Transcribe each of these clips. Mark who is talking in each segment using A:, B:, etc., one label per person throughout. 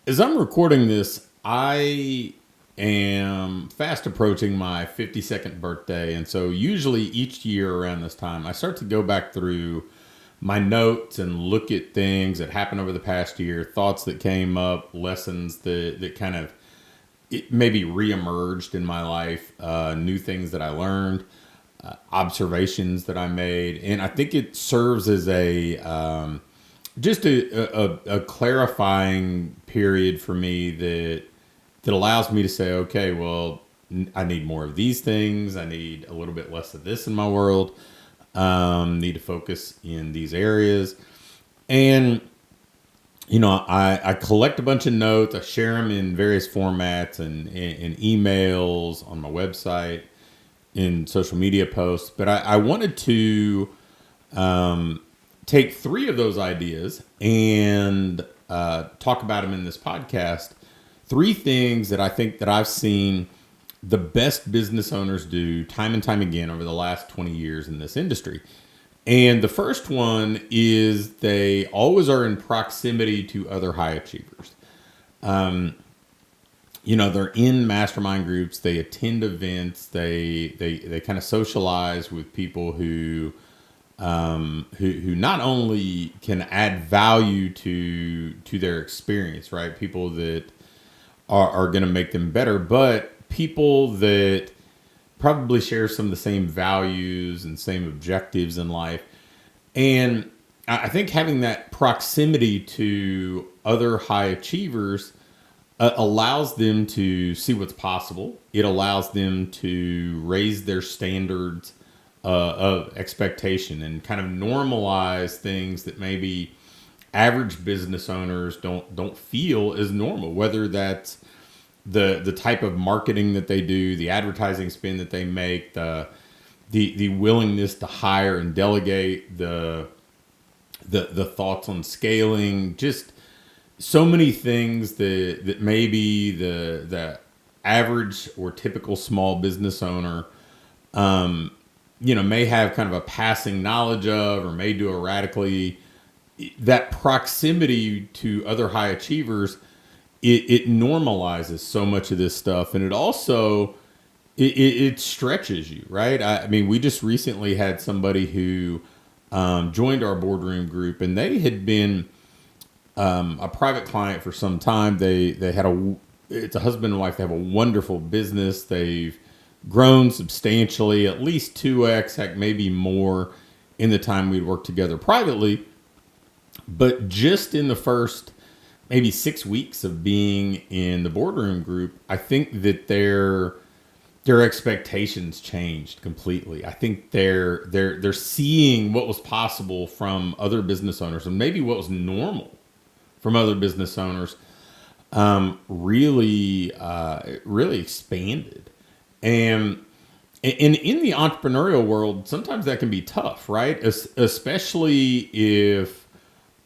A: As I'm recording this, I am fast approaching my 52nd birthday. And so, usually each year around this time, I start to go back through my notes and look at things that happened over the past year, thoughts that came up, lessons that kind of maybe reemerged in my life, new things that I learned, observations that I made. And I think it serves as just a clarifying period for me that allows me to say, okay, well, I need more of these things. I need a little bit less of this in my world. Need to focus in these areas. And, I collect a bunch of notes. I share them in various formats and in emails on my website, in social media posts. But I wanted to take three of those ideas and talk about them in this podcast. Three things that I think that I've seen the best business owners do time and time again over the last 20 years in this industry. And the first one is they always are in proximity to other high achievers. They're in mastermind groups, they attend events, they kind of socialize with people who not only can add value to their experience, right? People that are going to make them better, but people that probably share some of the same values and same objectives in life. And I think having that proximity to other high achievers allows them to see what's possible. It allows them to raise their standards of expectation and kind of normalize things that maybe average business owners don't feel is normal, whether that's the type of marketing that they do, the advertising spend that they make, the willingness to hire and delegate, the thoughts on scaling, just so many things that maybe the average or typical small business owner may have kind of a passing knowledge of, or may do erratically. That proximity to other high achievers, it normalizes so much of this stuff, and it also it stretches you, right? I mean, we just recently had somebody who joined our boardroom group, and they had been a private client for some time. They had it's a husband and wife. They have a wonderful business. They've grown substantially, at least 2x, heck, maybe more in the time we'd worked together privately. But just in the first maybe 6 weeks of being in the boardroom group, I think that their expectations changed completely. I think they're seeing what was possible from other business owners, and maybe what was normal from other business owners, really expanded. And in the entrepreneurial world, sometimes that can be tough, right? Especially if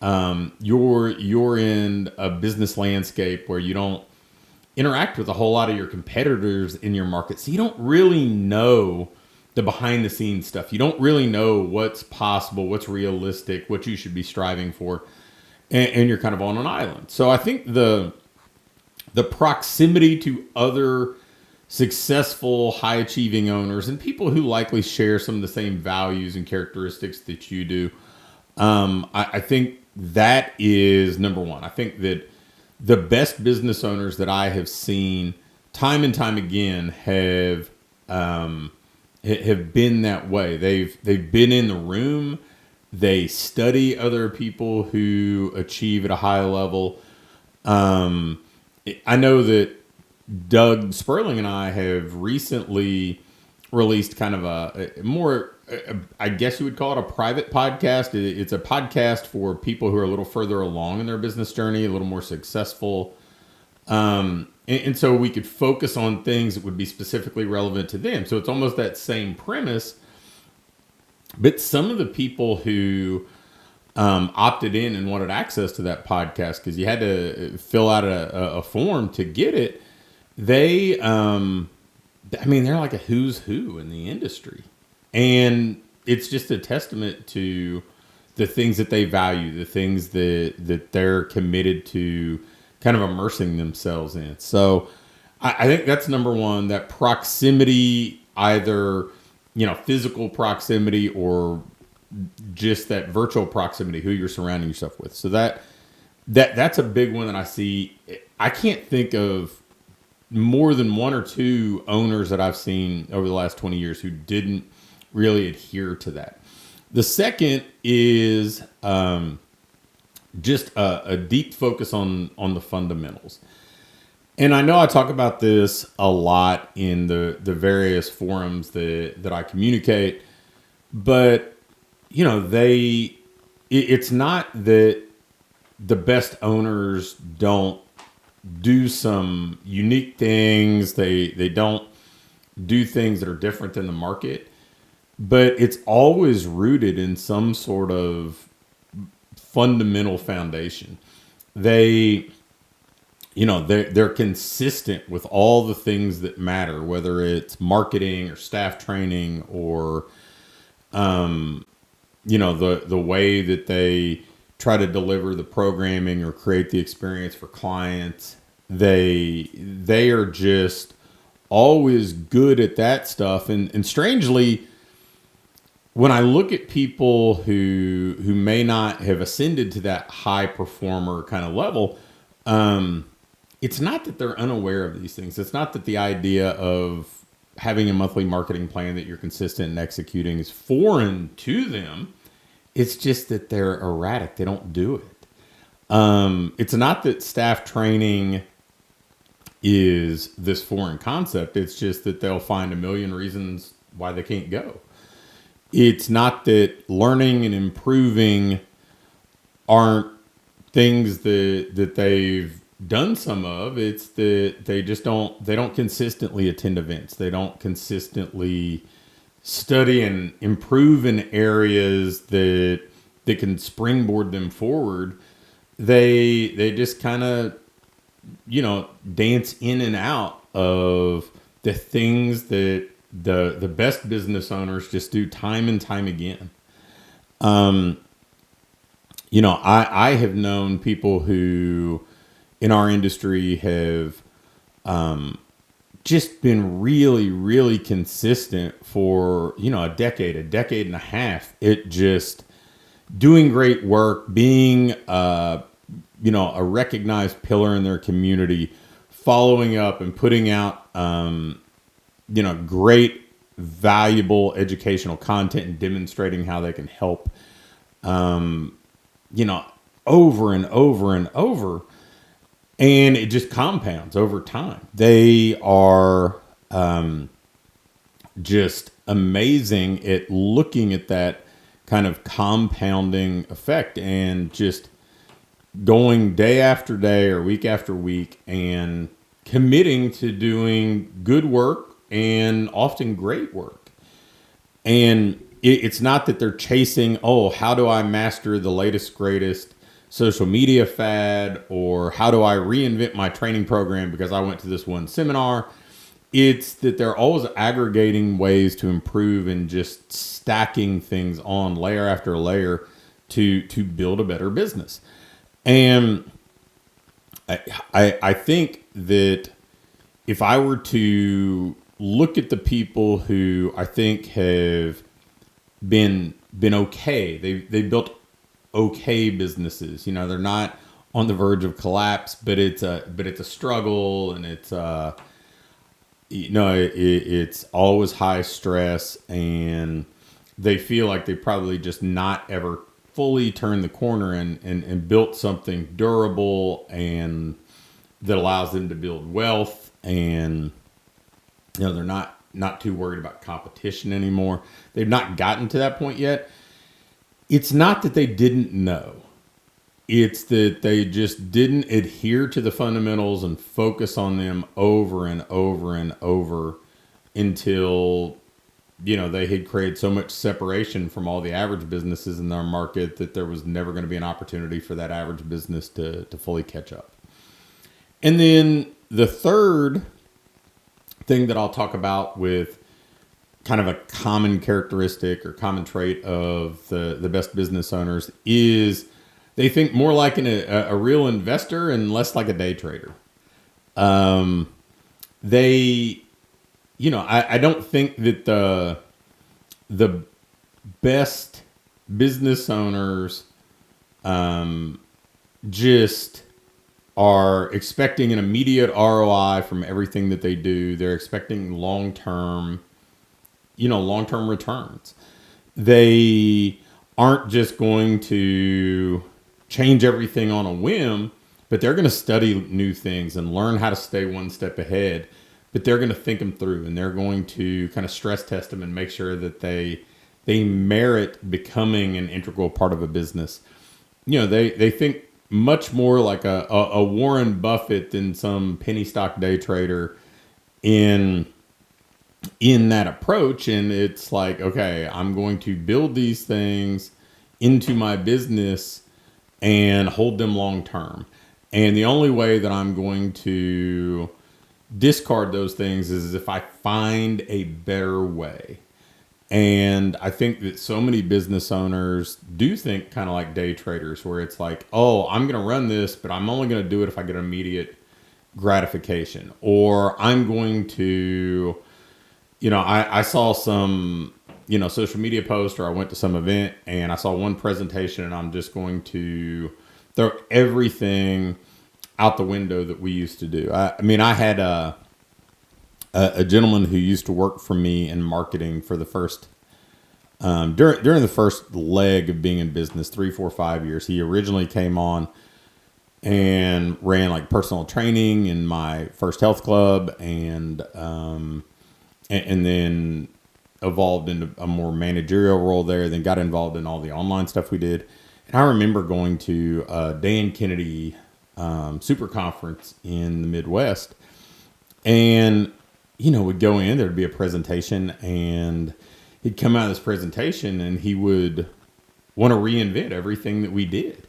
A: you're in a business landscape where you don't interact with a whole lot of your competitors in your market. So you don't really know the behind the scenes stuff. You don't really know what's possible, what's realistic, what you should be striving for. And you're kind of on an island. So I think the proximity to other successful, high achieving owners and people who likely share some of the same values and characteristics that you do, I think that is number one. I think that the best business owners that I have seen time and time again have been that way. They've been in the room. They study other people who achieve at a high level. I know that Doug Sperling and I have recently released kind of a more, I guess you would call it a private podcast. It's a podcast for people who are a little further along in their business journey, a little more successful. And so we could focus on things that would be specifically relevant to them. So it's almost that same premise. But some of the people who opted in and wanted access to that podcast, because you had to fill out a form to get it, they're like a who's who in the industry. And it's just a testament to the things that they value, the things that they're committed to kind of immersing themselves in. So I think that's number one, that proximity, either, physical proximity or just that virtual proximity, who you're surrounding yourself with. So that's a big one that I see. I can't think of more than one or two owners that I've seen over the last 20 years who didn't really adhere to that. The second is just a deep focus on the fundamentals. And I know I talk about this a lot in the various forums that I communicate, but it's not that the best owners don't do some unique things. They don't do things that are different than the market, but it's always rooted in some sort of fundamental foundation. They're consistent with all the things that matter, whether it's marketing or staff training or the way that they try to deliver the programming or create the experience for clients. They are just always good at that stuff. And strangely, when I look at people who may not have ascended to that high performer kind of level, it's not that they're unaware of these things. It's not that the idea of having a monthly marketing plan that you're consistent in executing is foreign to them. It's just that they're erratic. They don't do it. It's not that staff training is this foreign concept. It's just that they'll find a million reasons why they can't go. It's not that learning and improving aren't things that they've done some of. It's that they don't consistently attend events. They don't consistently study and improve in areas that can springboard them forward. They just kind of, dance in and out of the things that the best business owners just do time and time again. I have known people who in our industry have just been really, really consistent for, a decade and a half. It just doing great work, being, a recognized pillar in their community, following up and putting out, great, valuable educational content and demonstrating how they can help, over and over and over. And it just compounds over time. They are just amazing at looking at that kind of compounding effect and just going day after day or week after week and committing to doing good work and often great work. And it's not that they're chasing, how do I master the latest, greatest social media fad, or how do I reinvent my training program because I went to this one seminar. It's that they're always aggregating ways to improve and just stacking things on layer after layer to build a better business. And I think that if I were to look at the people who I think have been okay, they built okay businesses. They're not on the verge of collapse, but it's a struggle, and it's it's always high stress, and they feel like they probably just not ever fully turned the corner and built something durable and that allows them to build wealth, and they're not too worried about competition anymore. They've not gotten to that point yet. It's not that they didn't know. It's that they just didn't adhere to the fundamentals and focus on them over and over and over until, they had created so much separation from all the average businesses in their market that there was never going to be an opportunity for that average business to fully catch up. And then the third thing that I'll talk about with kind of a common characteristic or common trait of the best business owners is they think more like a real investor and less like a day trader. They, I don't think that the best business owners just are expecting an immediate ROI from everything that they do. They're expecting long-term returns. They aren't just going to change everything on a whim, but they're going to study new things and learn how to stay one step ahead. But they're going to think them through, and they're going to kind of stress test them and make sure that they merit becoming an integral part of a business. They think much more like a Warren Buffett than some penny stock day trader in that approach. And it's like, okay, I'm going to build these things into my business and hold them long term. And the only way that I'm going to discard those things is if I find a better way. And I think that so many business owners do think kind of like day traders, where it's like, oh, I'm going to run this, but I'm only going to do it if I get immediate gratification. Or I'm going to, I saw some, social media post, or I went to some event and I saw one presentation, and I'm just going to throw everything out the window that we used to do. I had a gentleman who used to work for me in marketing for the first during the first leg of being in business, 3, 4, 5 years. He originally came on and ran like personal training in my first health club, and then evolved into a more managerial role there. Then got involved in all the online stuff we did. And I remember going to a Dan Kennedy super conference in the Midwest, and would go in, there'd be a presentation, and he'd come out of this presentation and he would want to reinvent everything that we did.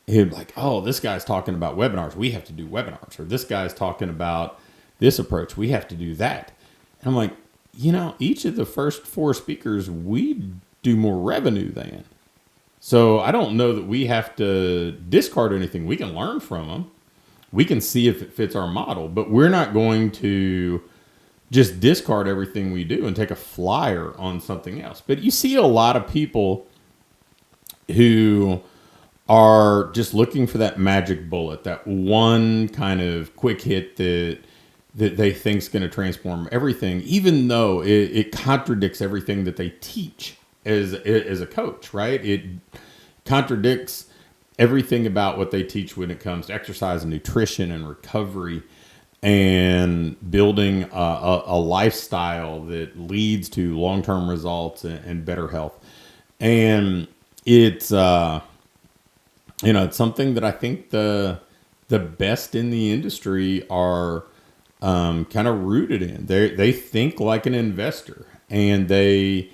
A: He'd be like, oh, this guy's talking about webinars, we have to do webinars. Or this guy's talking about this approach, we have to do that. And I'm like, each of the first 4 speakers, we do more revenue than. So I don't know that we have to discard anything. We can learn from them. We can see if it fits our model, but we're not going to just discard everything we do and take a flyer on something else. But you see a lot of people who are just looking for that magic bullet, that one kind of quick hit that they think is going to transform everything, even though it contradicts everything that they teach as a coach, right? It contradicts everything about what they teach when it comes to exercise and nutrition and recovery and building a lifestyle that leads to long-term results and better health. And it's it's something that I think the best in the industry are kind of rooted in. They think like an investor, and they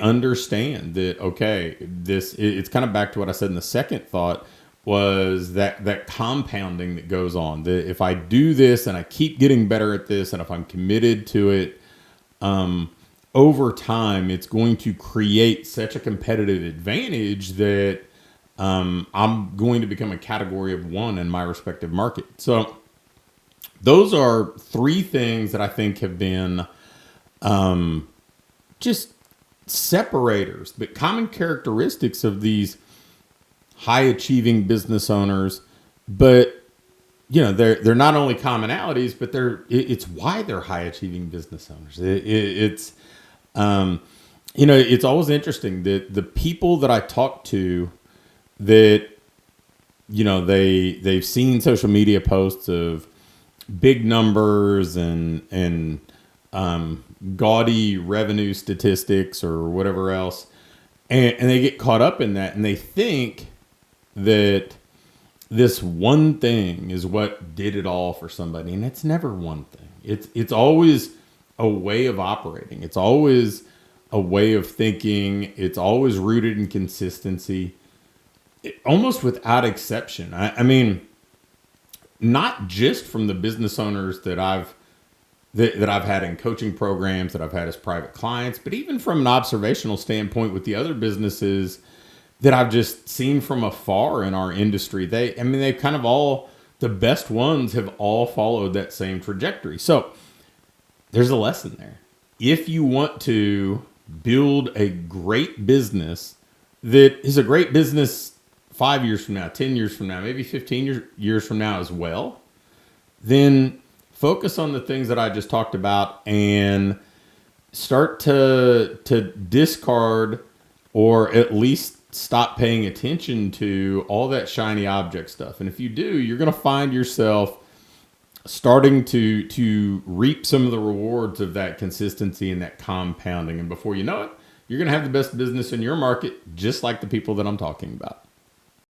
A: understand that, okay, it's kind of back to what I said in the second thought, was that compounding that goes on. That if I do this and I keep getting better at this, and if I'm committed to it, over time, it's going to create such a competitive advantage that I'm going to become a category of one in my respective market. So those are 3 things that I think have been just separators, but common characteristics of these high achieving business owners. But they're not only commonalities, but it's why they're high achieving business owners. It's always interesting that the people that I talk to that they've seen social media posts of big numbers and gaudy revenue statistics or whatever else, and they get caught up in that, and they think that this one thing is what did it all for somebody, and it's never one thing. It's always a way of operating. It's always a way of thinking. It's always rooted in consistency, almost without exception. I mean, not just from the business owners that I've had in coaching programs, that I've had as private clients, but even from an observational standpoint with the other businesses that I've just seen from afar in our industry. They've kind of all, the best ones have all followed that same trajectory. So there's a lesson there. If you want to build a great business that is a great business 5 years from now, 10 years from now, maybe 15 years from now as well, then focus on the things that I just talked about and start to discard, or at least stop paying attention to all that shiny object stuff. And if you do, you're going to find yourself starting to reap some of the rewards of that consistency and that compounding. And before you know it, you're going to have the best business in your market, just like the people that I'm talking about.